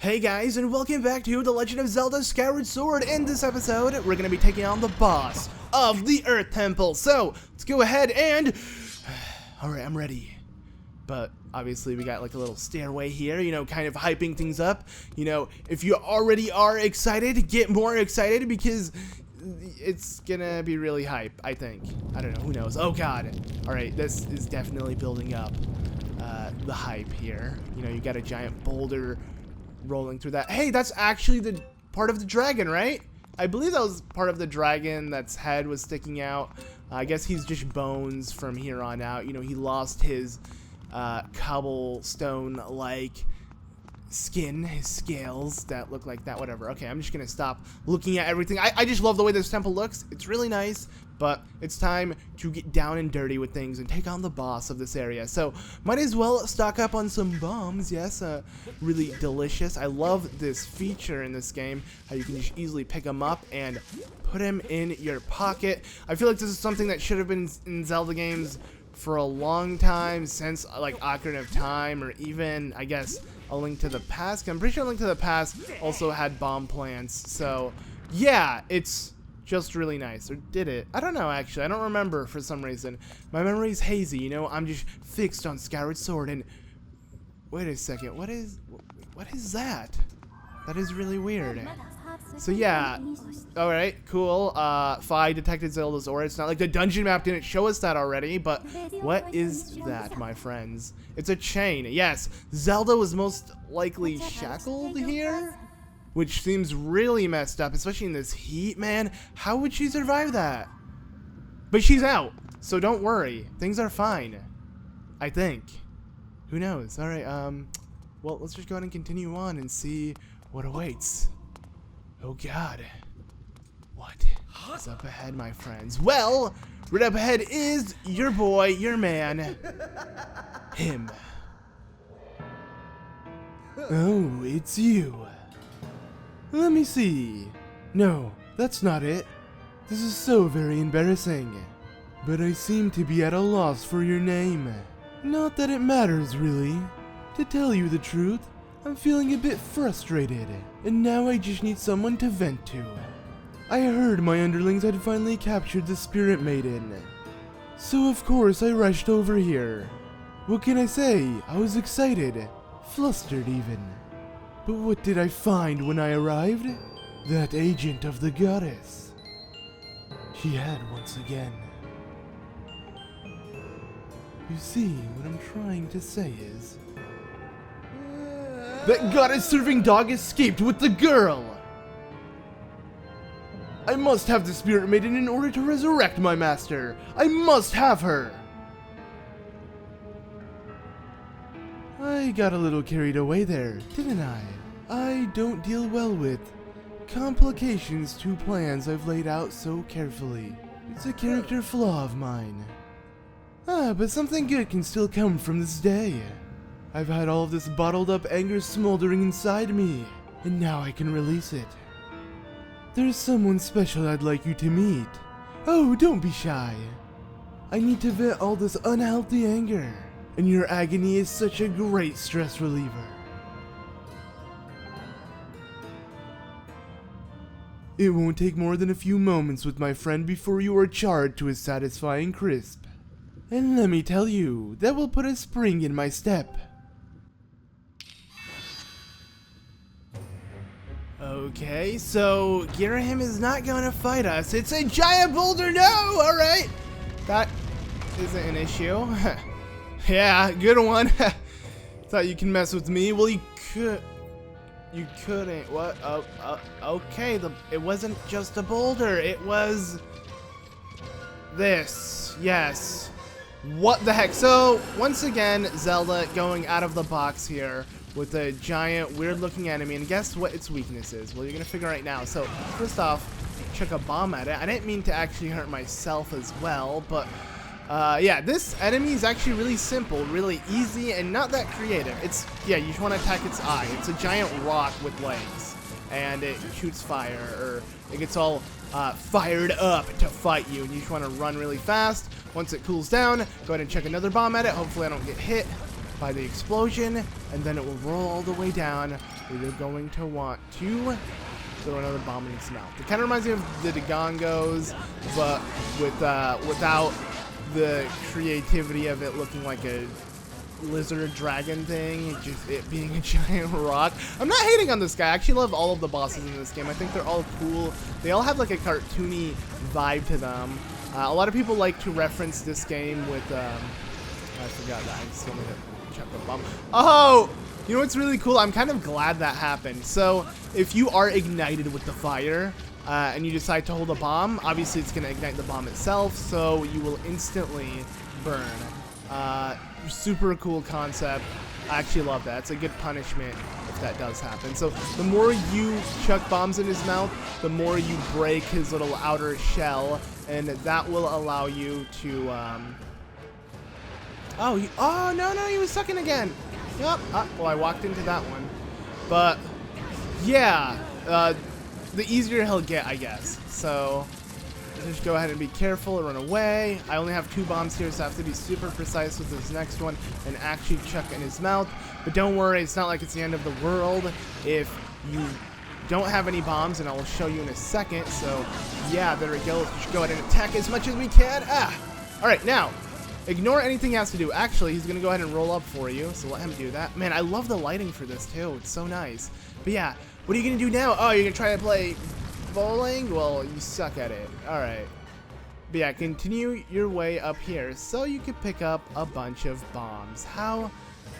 Hey guys, and welcome back to The Legend of Zelda Skyward Sword. In this episode, we're going to be taking on the boss of the Earth Temple. So, let's go ahead and... Alright, I'm ready. But, obviously, we got like a little stairway here, you know, kind of hyping things up. You know, if you already are excited, get more excited because it's gonna be really hype, I think. I don't know, who knows? Oh god. Alright, this is definitely building up the hype here. You know, you got a giant boulder rolling through that. Hey, that's actually the part of the dragon, right? I believe that was part of the dragon that's head was sticking out. I guess he's just bones from here on out. You know, he lost his cobblestone-like skin, his scales that look like that, whatever. Okay, I'm just gonna stop looking at everything. I just love the way this temple looks. It's really nice, but it's time to get down and dirty with things and take on the boss of this area. So might as well stock up on some bombs. Yes, really delicious. I love this feature in this game, how you can just easily pick them up and put them in your pocket. I feel like this is something that should have been in Zelda games for a long time, since like Ocarina of Time, or even I guess A Link to the Past. I'm pretty sure A Link to the Past also had bomb plants. So yeah, it's just really nice. Or did it? I don't know, actually. I don't remember for some reason. My memory's hazy, you know? I'm just fixed on Skyward Sword and... Wait a second. What is that? That is really weird. So yeah. Alright, cool. Fi detected Zelda's aura. It's not like the dungeon map didn't show us that already, but what is that, my friends? It's a chain. Yes, Zelda was most likely shackled here, which seems really messed up, especially in this heat, man. How would she survive that? But she's out, so don't worry. Things are fine, I think. Who knows? All right, well, let's just go ahead and continue on and see what awaits. Oh god. What is up ahead, my friends? Well, right up ahead is your boy, your man, him. Oh, it's you. Let me see. No, that's not it. This is so very embarrassing. But I seem to be at a loss for your name. Not that it matters, really. To tell you the truth, I'm feeling a bit frustrated, and now I just need someone to vent to. I heard my underlings had finally captured the Spirit Maiden. So of course I rushed over here. What can I say? I was excited, flustered even. But what did I find when I arrived? That agent of the goddess. She had once again. You see, what I'm trying to say is... that goddess-serving dog escaped with the girl! I must have the Spirit Maiden in order to resurrect my master! I must have her! I got a little carried away there, didn't I? I don't deal well with complications to plans I've laid out so carefully. It's a character flaw of mine. But something good can still come from this day. I've had all of this bottled up anger smoldering inside me, and now I can release it. There's someone special I'd like you to meet. Oh, don't be shy. I need to vent all this unhealthy anger, and your agony is such a great stress reliever. It won't take more than a few moments with my friend before you are charred to a satisfying crisp. And let me tell you, that will put a spring in my step. Okay, so Ghirahim is not going to fight us. It's a giant boulder, no! Alright! That isn't an issue. Yeah, good one. Thought you can mess with me. Well, you could... You couldn't. What? Okay. It wasn't just a boulder. It was this. Yes. What the heck? So, once again, Zelda going out of the box here with a giant, weird-looking enemy. And guess what its weakness is? Well, you're going to figure right now. So, first off, chuck a bomb at it. I didn't mean to actually hurt myself as well, but... yeah, this enemy is actually really simple, really easy, and not that creative. It's, yeah, you just want to attack its eye. It's a giant rock with legs, and it shoots fire, or it gets all fired up to fight you, and you just want to run really fast. Once it cools down, go ahead and chuck another bomb at it. Hopefully I don't get hit by the explosion, and then it will roll all the way down, where you're going to want to throw another bomb in its mouth. It kind of reminds me of the Dagongos, but without the creativity of it looking like a lizard dragon thing, just it being a giant rock. I'm not hating on this guy. I actually love all of the bosses in this game. I think they're all cool. They all have like a cartoony vibe to them. A lot of people like to reference this game with I forgot that. I still need to check the bomb. Oh! You know what's really cool? I'm kind of glad that happened. So, if you are ignited with the fire, and you decide to hold a bomb, obviously it's going to ignite the bomb itself, so you will instantly burn. Super cool concept. I actually love that. It's a good punishment if that does happen. So, the more you chuck bombs in his mouth, the more you break his little outer shell, and that will allow you to, oh, no, he was sucking again. Yep. Well, I walked into that one. But, yeah. The easier he'll get, I guess. So, just go ahead and be careful and run away. I only have 2 bombs here, so I have to be super precise with this next one and actually chuck in his mouth. But don't worry, it's not like it's the end of the world if you don't have any bombs, and I will show you in a second. So, yeah, there we go. Let's just go ahead and attack as much as we can. Alright, now. Ignore anything he has to do. Actually, he's going to go ahead and roll up for you, so let him do that. Man, I love the lighting for this, too. It's so nice. But yeah, what are you going to do now? Oh, you're going to try to play bowling? Well, you suck at it. Alright. But yeah, continue your way up here so you can pick up a bunch of bombs. How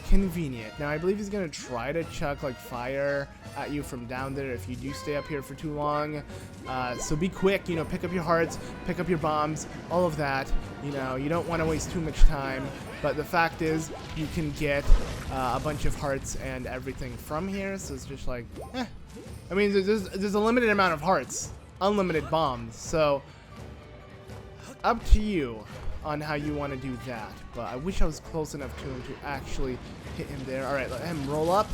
convenient. Now, I believe he's going to try to chuck, like, fire at you from down there if you do stay up here for too long. So be quick, you know, pick up your hearts, pick up your bombs, all of that. You know, you don't want to waste too much time. But the fact is, you can get a bunch of hearts and everything from here. So it's just like, I mean, there's a limited amount of hearts, unlimited bombs. So up to you on how you want to do that. But I wish I was close enough to him to actually hit him there. Alright, let him roll up.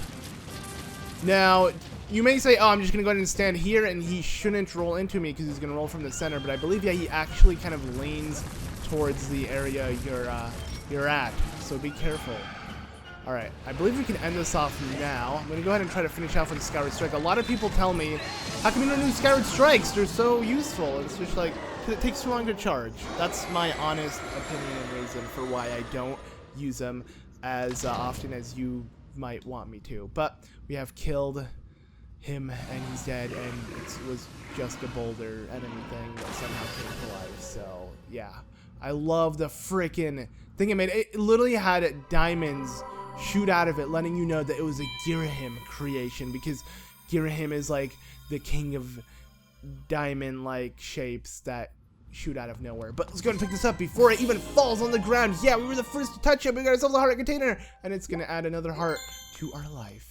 Now, you may say, oh, I'm just going to go ahead and stand here, and he shouldn't roll into me because he's going to roll from the center. But I believe, yeah, he actually kind of leans towards the area you're at. So be careful. Alright, I believe we can end this off now. I'm going to go ahead and try to finish off with the Skyward Strike. A lot of people tell me, how come you don't do Skyward Strikes? They're so useful. It's just like, it takes too long to charge. That's my honest opinion and reason for why I don't use them as often as you might want me to. But we have killed him, and he's dead, and it was just a boulder enemy thing that somehow came to life. So, yeah. I love the freaking thing it made. It literally had diamonds shoot out of it, letting you know that it was a Ghirahim creation, because Ghirahim is like the king of diamond-like shapes that shoot out of nowhere. But let's go ahead and pick this up before it even falls on the ground. Yeah, we were the first to touch it. We got ourselves a heart container, and it's gonna add another heart to our life.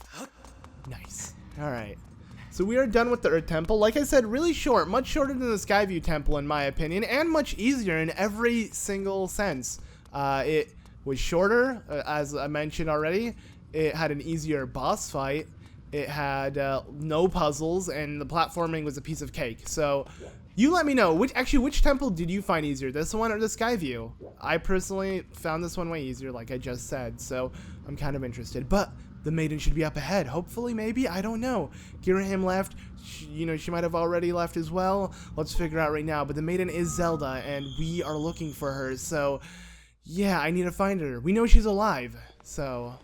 Nice. All right. So we are done with the Earth Temple. Like I said, really short, much shorter than the Skyview Temple in my opinion, and much easier in every single sense. It was shorter, as I mentioned already. It had an easier boss fight. It had no puzzles, and the platforming was a piece of cake. So you let me know, which temple did you find easier, this one or the Skyview? I personally found this one way easier, like I just said, so I'm kind of interested. But the maiden should be up ahead. Hopefully, maybe. I don't know. Ghirahim left. She might have already left as well. Let's figure out right now. But the maiden is Zelda, and we are looking for her. So, yeah, I need to find her. We know she's alive. So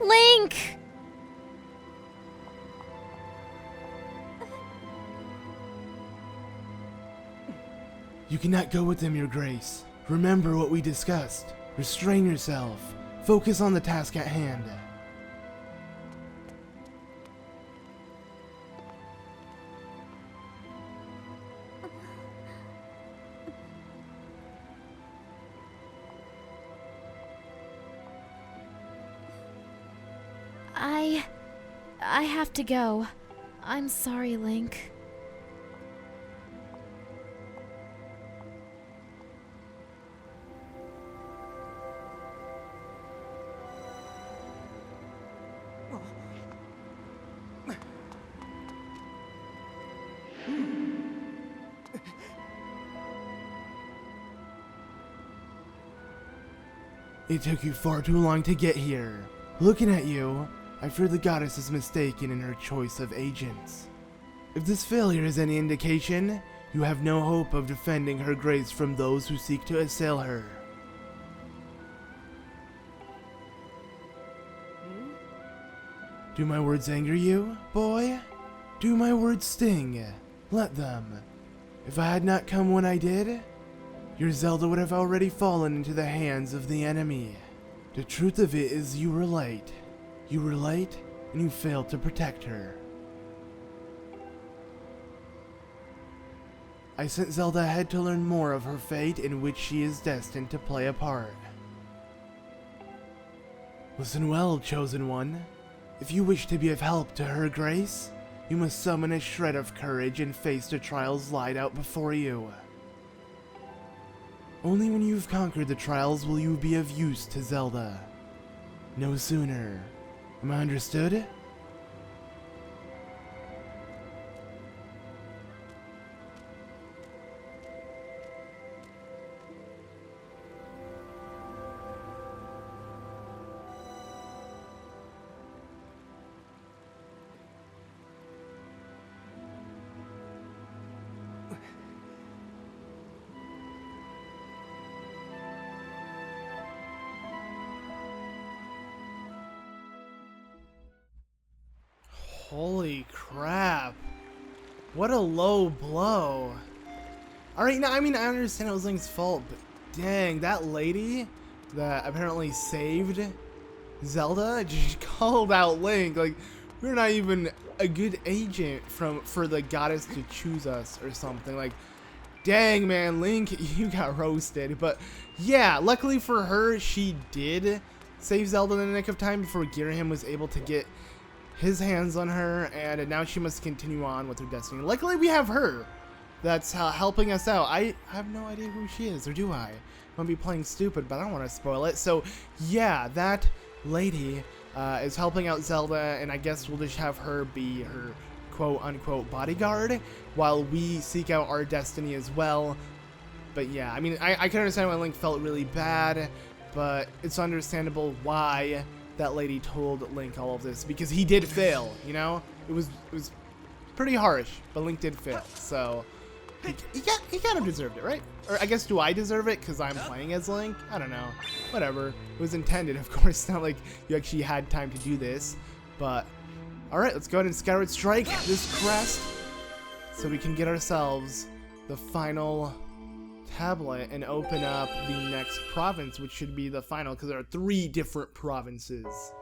Link! you cannot go with them, Your Grace. Remember what we discussed. Restrain yourself. Focus on the task at hand. I have to go. I'm sorry, Link. It took you far too long to get here. Looking at you, I fear the goddess is mistaken in her choice of agents. If this failure is any indication, you have no hope of defending her grace from those who seek to assail her. Do my words anger you, boy? Do my words sting? Let them. If I had not come when I did, your Zelda would have already fallen into the hands of the enemy. The truth of it is you were late. You were late, and you failed to protect her. I sent Zelda ahead to learn more of her fate in which she is destined to play a part. Listen well, Chosen One. If you wish to be of help to her grace, you must summon a shred of courage and face the trials laid out before you. Only when you've conquered the trials will you be of use to Zelda. No sooner. Am I understood? Holy crap. What a low blow. Alright, now, I mean, I understand it was Link's fault, but dang, that lady that apparently saved Zelda just called out Link. Like, we're not even a good agent for the goddess to choose us or something. Like, dang, man, Link, you got roasted. But yeah, luckily for her, she did save Zelda in the nick of time before Ghirahim was able to get his hands on her, and now she must continue on with her destiny. Luckily, we have her that's helping us out. I have no idea who she is, or do I? I'm gonna be playing stupid, but I don't want to spoil it. So, yeah, that lady is helping out Zelda, and I guess we'll just have her be her quote-unquote bodyguard while we seek out our destiny as well. But yeah, I mean, I can understand why Link felt really bad, but it's understandable why that lady told Link all of this, because he did fail, you know? It was pretty harsh, but Link did fail, so he kind of deserved it, right? Or I guess, do I deserve it because I'm playing as Link? I don't know. Whatever. It was intended, of course. It's not like you actually had time to do this, but alright, let's go ahead and Skyward Strike this crest so we can get ourselves the final tablet and open up the next province, which should be the final, because there are 3 different provinces.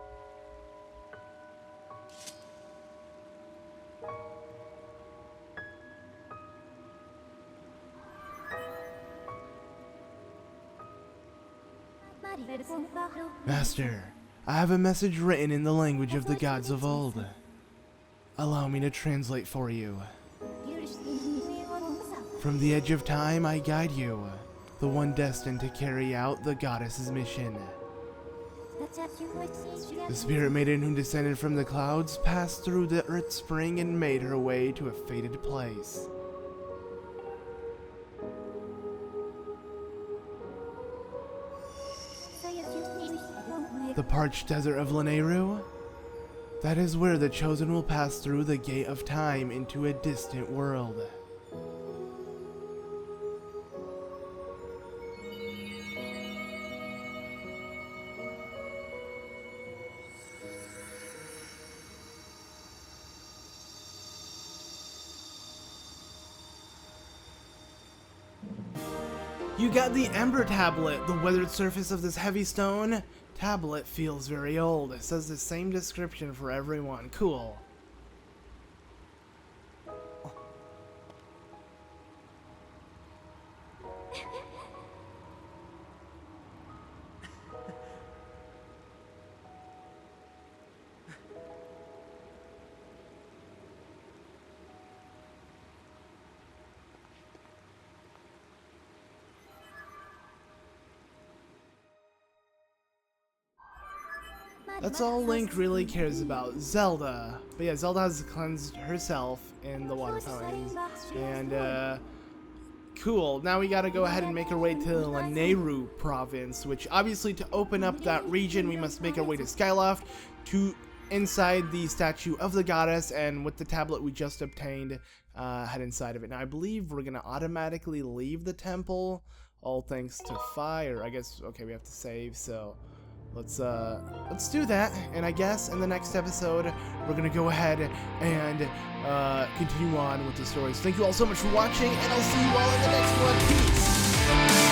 Master, I have a message written in the language of the gods of old. Allow me to translate for you. From the edge of time, I guide you, the one destined to carry out the goddess's mission. The spirit maiden who descended from the clouds passed through the earth spring and made her way to a fated place. The parched desert of Lanayru? That is where the chosen will pass through the gate of time into a distant world. You got the Ember Tablet. The weathered surface of this heavy stone tablet feels very old. It says the same description for everyone. Cool. That's all Link really cares about. Zelda. But yeah, Zelda has cleansed herself in the water fountain. And, cool. Now we gotta go ahead and make our way to the Lanayru province, which obviously to open up that region, we must make our way to Skyloft to inside the statue of the goddess, and with the tablet we just obtained, head inside of it. Now I believe we're gonna automatically leave the temple, all thanks to fire. I guess, okay, we have to save, so let's do that. And I guess in the next episode we're gonna go ahead and continue on with the stories. Thank you all so much for watching, and I'll see you all in the next one. Peace.